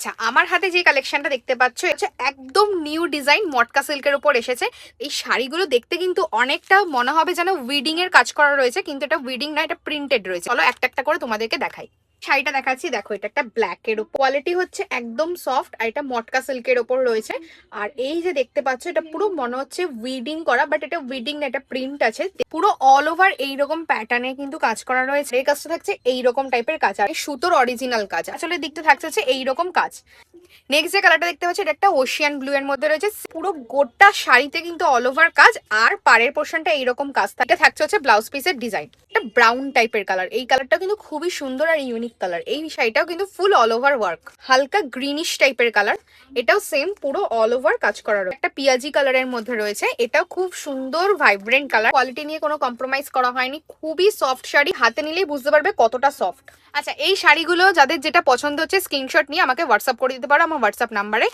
আচ্ছা, আমার হাতে যে কালেকশনটা দেখতে পাচ্ছ এটা একদম নিউ ডিজাইন মটকা সিল্কের উপর এসেছে। এই শাড়িগুলো দেখতে কিন্তু অনেকটা মনে হবে যেন উইডিং এর কাজ করা রয়েছে, কিন্তু এটা উইডিং না, এটা প্রিন্টেড রয়েছে। চলো একটা একটা করে তোমাদেরকে দেখাই। শাড়িটা দেখাচ্ছি, দেখো এটা একটা ব্ল্যাক এর উপর, কোয়ালিটি হচ্ছে একদম সফট, আর এটা মটকা সিল্কের উপর রয়েছে। আর এই যে দেখতে পাচ্ছ এটা পুরো মনে হচ্ছে উইডিং করা, বাট এটা উইডিং না, এটা প্রিন্ট আছে। পুরো অল ওভার এইরকম প্যাটার্নে কিন্তু কাজ করা রয়েছে। এই কাজটা থাকছে এইরকম টাইপের কাজ, আর সুতোর অরিজিনাল কাজ। আসলে দিকটা থাকছে হচ্ছে এইরকম কাজ। নেক্সট যে কালারটা দেখতে পাচ্ছি এটা একটা ওশিয়ান ব্লু এর মধ্যে রয়েছে। পুরো গোটা শাড়িতে কিন্তু অল ওভার কাজ, আর পাড়ের পোর্শনটা এইরকম কাজ থাকে। থাকছে হচ্ছে ব্লাউজ পিসের ডিজাইন। এটা ব্রাউন টাইপের কালার, এই কালারটা কিন্তু খুবই সুন্দর আর ইউনিক কালার। এই শাড়িটাও কিন্তু ফুল অল ওভার ওয়ার্ক, হালকা গ্রিনিশ টাইপের কালার। এটাও সেম পুরো অল ওভার কাজ করা রয়েছে। একটা পিয়াজি কালারের মধ্যে রয়েছে, এটাও খুব সুন্দর ভাইব্রেন্ট কালার। কোয়ালিটি নিয়ে কোনো কম্প্রোমাইজ করা হয়নি, খুবই সফট শাড়ি, হাতে নিলেই বুঝতে পারবে কতটা সফট। আচ্ছা, এই শাড়িগুলো যাদের যেটা পছন্দ হচ্ছে স্ক্রিনশট নিয়ে আমাকে হোয়াটসঅ্যাপ করে দিতে পারো আমার হোয়াটসঅ্যাপ নাম্বারে।